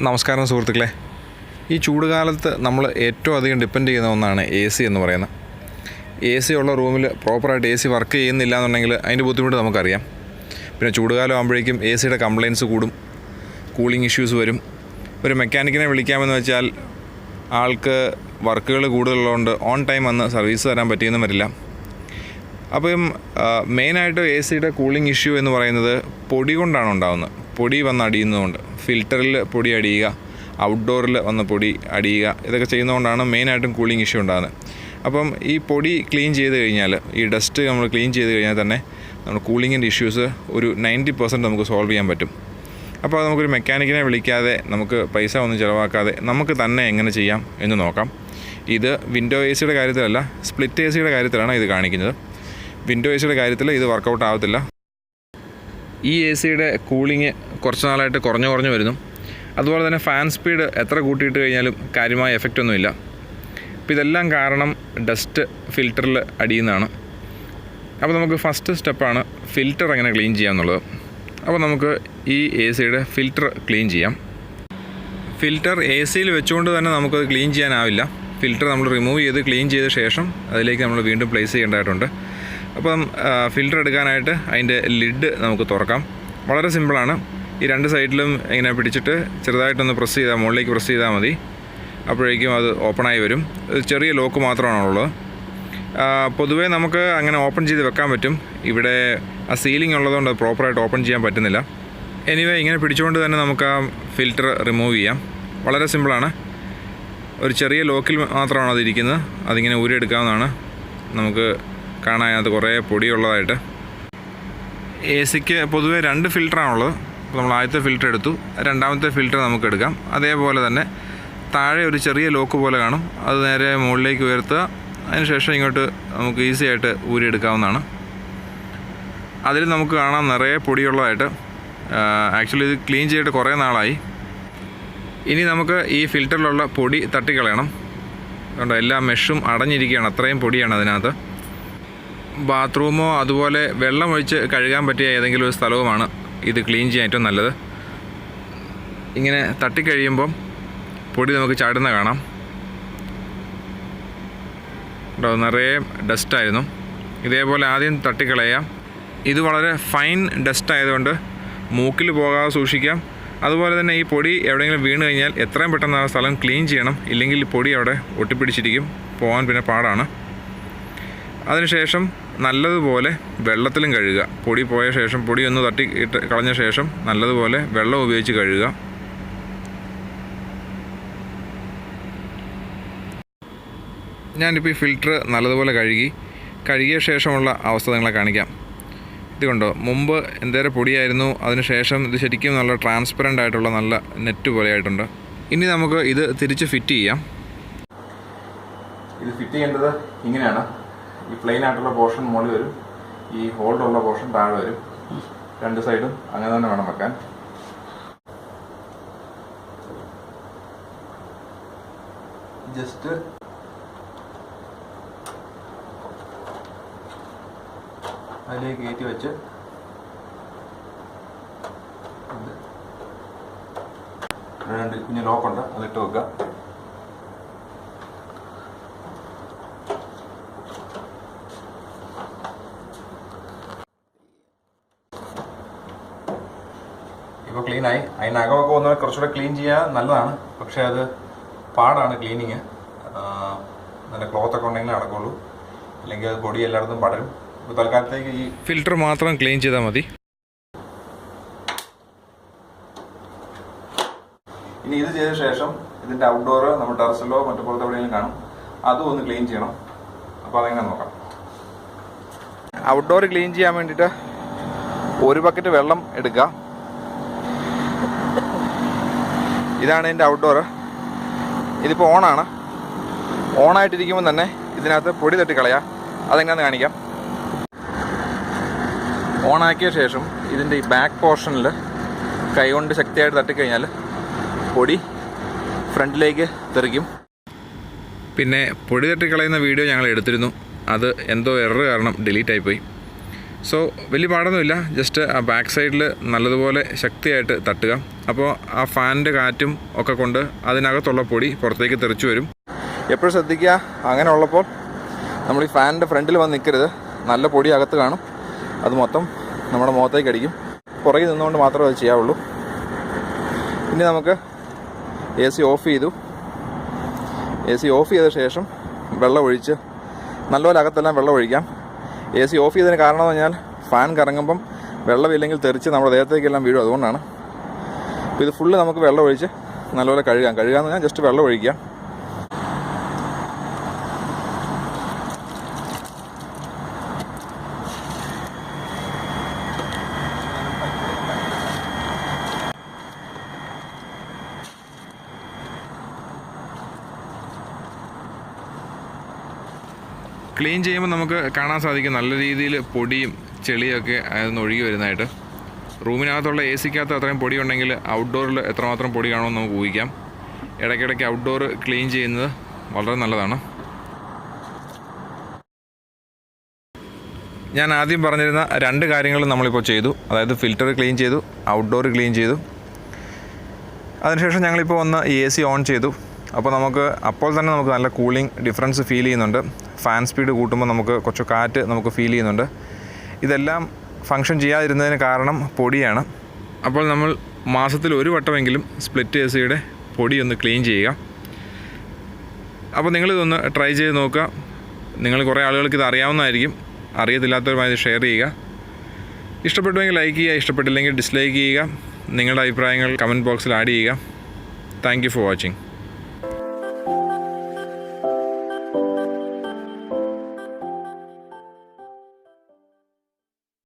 നമസ്കാരം സുഹൃത്തുക്കളെ. ഈ ചൂടുകാലത്ത് നമ്മൾ ഏറ്റവും അധികം ഡിപ്പെൻഡ് ചെയ്യുന്ന ഒന്നാണ് എ സി എന്ന് പറയുന്നത്. എ സി ഉള്ള റൂമിൽ പ്രോപ്പറായിട്ട് എ സി വർക്ക് ചെയ്യുന്നില്ല എന്നുണ്ടെങ്കിൽ അതിൻ്റെ ബുദ്ധിമുട്ട് നമുക്കറിയാം. പിന്നെ ചൂടുകാലം ആകുമ്പോഴേക്കും എ സിയുടെ കംപ്ലയിൻറ്റ്സ് കൂടും, കൂളിംഗ് ഇഷ്യൂസ് വരും. ഒരു മെക്കാനിക്കിനെ വിളിക്കാമെന്ന് വെച്ചാൽ ആൾക്ക് വർക്കുകൾ കൂടുതലുള്ളതുകൊണ്ട് ഓൺ ടൈം വന്ന് സർവീസ് തരാൻ പറ്റിയെന്നും വരില്ല. അപ്പം മെയിനായിട്ട് എ സിയുടെ കൂളിംഗ് ഇഷ്യൂ എന്ന് പറയുന്നത് പൊടി കൊണ്ടാണ് ഉണ്ടാകുന്നത്. പൊടി വന്ന് അടിയുന്നതുകൊണ്ട്, ഫിൽറ്ററിൽ പൊടി അടിയുക, ഔട്ട്ഡോറിൽ വന്ന് പൊടി അടിയുക, ഇതൊക്കെ ചെയ്യുന്നതുകൊണ്ടാണ് മെയിനായിട്ടും കൂളിംഗ് ഇഷ്യൂ ഉണ്ടാകുന്നത്. അപ്പം ഈ പൊടി ക്ലീൻ ചെയ്ത് കഴിഞ്ഞാൽ, ഈ ഡസ്റ്റ് നമ്മൾ ക്ലീൻ ചെയ്ത് കഴിഞ്ഞാൽ തന്നെ നമ്മൾ കൂളിങ്ങിൻ്റെ ഇഷ്യൂസ് ഒരു 90% നമുക്ക് സോൾവ് ചെയ്യാൻ പറ്റും. അപ്പോൾ നമുക്കൊരു മെക്കാനിക്കിനെ വിളിക്കാതെ, നമുക്ക് പൈസ ഒന്നും ചിലവാക്കാതെ നമുക്ക് തന്നെ എങ്ങനെ ചെയ്യാം എന്ന് നോക്കാം. ഇത് വിൻഡോ എ സിയുടെ കാര്യത്തിലല്ല, സ്പ്ലിറ്റ് എ സിയുടെ കാര്യത്തിലാണ് ഇത് കാണിക്കുന്നത്. വിൻഡോ എ സിയുടെ കാര്യത്തിൽ ഇത് വർക്കൗട്ട് ആവത്തില്ല. ഈ എ സിയുടെ കൂളിങ് കുറച്ച് നാളായിട്ട് കുറഞ്ഞു വരുന്നു. അതുപോലെ തന്നെ ഫാൻ സ്പീഡ് എത്ര കൂട്ടിയിട്ട് കഴിഞ്ഞാലും കാര്യമായ എഫക്റ്റ് ഒന്നുമില്ല. അപ്പോൾ ഇതെല്ലാം കാരണം ഡസ്റ്റ് ഫിൽറ്ററിൽ അടിയുന്നതാണ്. അപ്പോൾ നമുക്ക് ഫസ്റ്റ് സ്റ്റെപ്പാണ് ഫിൽറ്റർ എങ്ങനെ ക്ലീൻ ചെയ്യാമെന്നുള്ളത്. അപ്പോൾ നമുക്ക് ഈ എ സിയുടെ ഫിൽറ്റർ ക്ലീൻ ചെയ്യാം. ഫിൽറ്റർ എ സിയിൽ വെച്ചുകൊണ്ട് തന്നെ നമുക്കത് ക്ലീൻ ചെയ്യാനാവില്ല. ഫിൽറ്റർ നമ്മൾ റിമൂവ് ചെയ്ത് ക്ലീൻ ചെയ്ത ശേഷം അതിലേക്ക് നമ്മൾ വീണ്ടും പ്ലേസ് ചെയ്യേണ്ടതായിട്ടുണ്ട്. അപ്പം ഫിൽറ്റർ എടുക്കാനായിട്ട് അതിൻ്റെ ലിഡ് നമുക്ക് തുറക്കാം. വളരെ സിമ്പിളാണ്. ഈ രണ്ട് സൈഡിലും ഇങ്ങനെ പിടിച്ചിട്ട് ചെറുതായിട്ടൊന്ന് പ്രസ് ചെയ്താൽ, മുകളിലേക്ക് പ്രസ് ചെയ്താൽ മതി. അപ്പോഴേക്കും അത് ഓപ്പണായി വരും. ചെറിയ ലോക്ക് മാത്രമാണുള്ളത്. പൊതുവേ നമുക്ക് അങ്ങനെ ഓപ്പൺ ചെയ്ത് വെക്കാൻ പറ്റും. ഇവിടെ ആ സീലിംഗ് ഉള്ളതുകൊണ്ട് അത് പ്രോപ്പറായിട്ട് ഓപ്പൺ ചെയ്യാൻ പറ്റുന്നില്ല. എനിവേ, ഇങ്ങനെ പിടിച്ചുകൊണ്ട് തന്നെ നമുക്ക് ആ ഫിൽറ്റർ റിമൂവ് ചെയ്യാം. വളരെ സിമ്പിളാണ്. ഒരു ചെറിയ ലോക്കിൽ മാത്രമാണ് അതിരിക്കുന്നത്. അതിങ്ങനെ ഊരിയെടുക്കാവുന്നതാണ്. നമുക്ക് കാണാൻ അത് കുറേ പൊടിയുള്ളതായിട്ട്. എ സിക്ക് പൊതുവേ 2 ഫിൽറ്ററാണുള്ളത്. അപ്പോൾ നമ്മൾ ആദ്യത്തെ ഫിൽറ്റർ എടുത്തു, രണ്ടാമത്തെ ഫിൽറ്റർ നമുക്ക് എടുക്കാം. അതേപോലെ തന്നെ താഴെ ഒരു ചെറിയ ലോക്ക് പോലെ കാണും. അത് നേരെ മുകളിലേക്ക് ഉയർത്തുക. അതിനുശേഷം ഇങ്ങോട്ട് നമുക്ക് ഈസി ആയിട്ട് ഊരിയെടുക്കാവുന്നതാണ്. അതിൽ നമുക്ക് കാണാം നിറയെ പൊടിയുള്ളതായിട്ട്. ആക്ച്വലി ഇത് ക്ലീൻ ചെയ്തിട്ട് കുറേ നാളായി. ഇനി നമുക്ക് ഈ ഫിൽറ്ററിലുള്ള പൊടി തട്ടിക്കളയണം. അതുകൊണ്ട് എല്ലാ മെഷും അടഞ്ഞിരിക്കുകയാണ്, അത്രയും പൊടിയാണ് അതിനകത്ത്. ബാത്റൂമോ അതുപോലെ വെള്ളമൊഴിച്ച് കഴുകാൻ പറ്റിയ ഏതെങ്കിലും ഒരു സ്ഥലവുമാണ് ഇത് ക്ലീൻ ചെയ്യാൻ ഏറ്റവും നല്ലത്. ഇങ്ങനെ തട്ടിക്കഴിയുമ്പം പൊടി നമുക്ക് ചാടുന്ന കാണാം. നിറയെ ഡസ്റ്റായിരുന്നു. ഇതേപോലെ ആദ്യം തട്ടിക്കളയാം. ഇത് വളരെ ഫൈൻ ഡസ്റ്റ് ആയതുകൊണ്ട് മൂക്കിൽ പോകാതെ സൂക്ഷിക്കാം. അതുപോലെ തന്നെ ഈ പൊടി എവിടെയെങ്കിലും വീണ് കഴിഞ്ഞാൽ എത്രയും പെട്ടെന്ന് ആ സ്ഥലം ക്ലീൻ ചെയ്യണം. ഇല്ലെങ്കിൽ പൊടി അവിടെ ഒട്ടിപ്പിടിച്ചിരിക്കും, പോകാൻ പിന്നെ പാടാണ്. അതിനുശേഷം നല്ലതുപോലെ വെള്ളത്തിലും കഴുകുക. പൊടി പോയ ശേഷം, പൊടി ഒന്ന് തട്ടി ഇട്ട് കളഞ്ഞ ശേഷം നല്ലതുപോലെ വെള്ളം ഉപയോഗിച്ച് കഴുകുക. ഞാനിപ്പോൾ ഈ ഫിൽറ്റർ നല്ലതുപോലെ കഴുകിയ ശേഷമുള്ള അവസ്ഥ നിങ്ങളെ കാണിക്കാം. ഇതുകൊണ്ടോ, മുമ്പ് എന്തേരം പൊടിയായിരുന്നു, അതിനുശേഷം ഇത് ശരിക്കും നല്ല ട്രാൻസ്പെറൻ്റ് ആയിട്ടുള്ള നല്ല നെറ്റ് പോലെ ആയിട്ടുണ്ട്. ഇനി നമുക്ക് ഇത് തിരിച്ച് ഫിറ്റ് ചെയ്യാം. ഇത് ഫിറ്റ് ചെയ്യേണ്ടത് ഇങ്ങനെയാണ്. ഈ പ്ലെയിൻ ആയിട്ടുള്ള പോർഷൻ മുകളിൽ വരും, ഈ ഹോൾഡുള്ള പോർഷൻ താഴെ വരും. രണ്ട് സൈഡും അങ്ങനെ തന്നെ വേണം വെക്കാൻ. ജസ്റ്റ് അതിലേക്ക് കയറ്റി വെച്ച് രണ്ട് കുഞ്ഞ് ലോക്കുണ്ട്, അതിട്ട് വെക്കുക. ഇപ്പോൾ ക്ലീനായി. അതിനകമൊക്കെ ഒന്ന് കുറച്ചുകൂടെ ക്ലീൻ ചെയ്യാൻ നല്ലതാണ്. പക്ഷേ അത് പാടാണ് ക്ലീനിങ്. നല്ല ക്ലോത്തൊക്കെ ഉണ്ടെങ്കിൽ നടക്കുള്ളൂ, അല്ലെങ്കിൽ അത് പൊടി എല്ലായിടത്തും പടരും. ഇപ്പോൾ തൽക്കാലത്തേക്ക് ഈ ഫിൽറ്റർ മാത്രം ക്ലീൻ ചെയ്താൽ മതി. ഇനി ഇത് ചെയ്ത ശേഷം ഇതിൻ്റെ ഔട്ട്ഡോർ നമ്മൾ ടെറസിലോ മറ്റു പുറത്ത് എവിടെയെങ്കിലും കാണും, അതും ഒന്ന് ക്ലീൻ ചെയ്യണം. അപ്പോൾ അതെങ്ങനെ നോക്കാം. ഔട്ട്ഡോർ ക്ലീൻ ചെയ്യാൻ വേണ്ടിയിട്ട് ഒരു ബക്കറ്റ് വെള്ളം എടുക്കുക. ഇതാണ് ഇതിൻ്റെ ഔട്ട്ഡോർ. ഇതിപ്പോൾ ഓണാണ്. ഓണായിട്ടിരിക്കുമ്പോൾ തന്നെ ഇതിനകത്ത് പൊടി തട്ടിക്കളയാം. അതെങ്ങനെയാണെന്ന് കാണിക്കാം. ഓണാക്കിയ ശേഷം ഇതിൻ്റെ ഈ ബാക്ക് പോർഷനിൽ കൈകൊണ്ട് ശക്തിയായിട്ട് തട്ടിക്കഴിഞ്ഞാൽ പൊടി ഫ്രണ്ടിലേക്ക് തെറിക്കും. പിന്നെ പൊടി തട്ടിക്കളയുന്ന വീഡിയോ ഞങ്ങൾ എടുത്തിരുന്നു. അത് എന്തോ എറർ കാരണം ഡിലീറ്റ് ആയിപ്പോയി. സോ വലിയ പാടൊന്നുമില്ല, ജസ്റ്റ് ആ ബാക്ക് സൈഡിൽ നല്ലതുപോലെ ശക്തിയായിട്ട് തട്ടുക. അപ്പോൾ ആ ഫാനിൻ്റെ കാറ്റും ഒക്കെ കൊണ്ട് അതിനകത്തുള്ള പൊടി പുറത്തേക്ക് തെറിച്ചു വരും. എപ്പോഴും ശ്രദ്ധിക്കുക, അങ്ങനെ ഉള്ളപ്പോൾ നമ്മൾ ഈ ഫാനിൻ്റെ ഫ്രണ്ടിൽ വന്ന് നിൽക്കരുത്. നല്ല പൊടി അകത്ത് കാണും, അത് മൊത്തം നമ്മുടെ മുഖത്തേക്ക് അടിക്കും. പുറകിൽ നിന്നുകൊണ്ട് മാത്രമേ അത് ചെയ്യാവുള്ളൂ. ഇനി നമുക്ക് AC ഓഫ് ചെയ്തു. AC ഓഫ് ചെയ്ത ശേഷം വെള്ളം ഒഴിച്ച് നല്ലപോലെ അകത്തെല്ലാം വെള്ളം ഒഴിക്കാം. AC ഓഫ് ചെയ്തതിന് കാരണം എന്ന് പറഞ്ഞാൽ ഫാൻ കറങ്ങുമ്പം വെള്ളമില്ലെങ്കിൽ തെറിച്ച് നമ്മുടെ ദേഹത്തേക്കെല്ലാം വീഴും, അതുകൊണ്ടാണ്. അപ്പോൾ ഇത് ഫുള്ള് നമുക്ക് വെള്ളം ഒഴിച്ച് നല്ലപോലെ കഴുകാമെന്ന് പറഞ്ഞാൽ ജസ്റ്റ് വെള്ളം ഒഴിക്കുക. ക്ലീൻ ചെയ്യുമ്പോൾ നമുക്ക് കാണാൻ സാധിക്കും നല്ല രീതിയിൽ പൊടിയും ചെളിയൊക്കെ അതിൽ ഒഴുകി വരുന്നതായിട്ട്. റൂമിനകത്തുള്ള AC-ക്കകത്ത് അത്രയും പൊടി ഉണ്ടെങ്കിൽ ഔട്ട്ഡോറിൽ എത്രമാത്രം പൊടി കാണുമെന്ന് നമുക്ക് ഊഹിക്കാം. ഇടയ്ക്കിടയ്ക്ക് ഔട്ട്ഡോർ ക്ലീൻ ചെയ്യുന്നത് വളരെ നല്ലതാണ്. ഞാൻ ആദ്യം പറഞ്ഞിരുന്ന 2 കാര്യങ്ങളും നമ്മളിപ്പോൾ ചെയ്തു. അതായത് ഫിൽറ്റർ ക്ലീൻ ചെയ്തു, ഔട്ട്ഡോർ ക്ലീൻ ചെയ്തു. അതിനുശേഷം ഞങ്ങളിപ്പോൾ വന്ന് AC ഓൺ ചെയ്തു. അപ്പോൾ അപ്പോൾ തന്നെ നമുക്ക് നല്ല കൂളിംഗ് ഡിഫറൻസ് ഫീൽ ചെയ്യുന്നുണ്ട്. ഫാൻ സ്പീഡ് കൂട്ടുമ്പോൾ നമുക്ക് കുറച്ച് കാറ്റ് നമുക്ക് ഫീൽ ചെയ്യുന്നുണ്ട്. ഇതെല്ലാം ഫങ്ഷൻ ചെയ്യാതിരുന്നതിന് കാരണം പൊടിയാണ്. അപ്പോൾ നമ്മൾ മാസത്തിൽ 1 വട്ടമെങ്കിലും സ്പ്ലിറ്റ് AC-യുടെ പൊടി ഒന്ന് ക്ലീൻ ചെയ്യുക. അപ്പോൾ നിങ്ങളിതൊന്ന് ട്രൈ ചെയ്ത് നോക്കുക. നിങ്ങൾ കുറേ ആളുകൾക്ക് ഇത് അറിയാവുന്നതായിരിക്കും, അറിയത്തില്ലാത്തവരുമായി ഷെയർ ചെയ്യുക. ഇഷ്ടപ്പെട്ടുവെങ്കിൽ ലൈക്ക് ചെയ്യുക, ഇഷ്ടപ്പെട്ടില്ലെങ്കിൽ ഡിസ്ലൈക്ക് ചെയ്യുക. നിങ്ങളുടെ അഭിപ്രായങ്ങൾ കമൻറ്റ് ബോക്സിൽ ആഡ് ചെയ്യുക. Thank you for watching.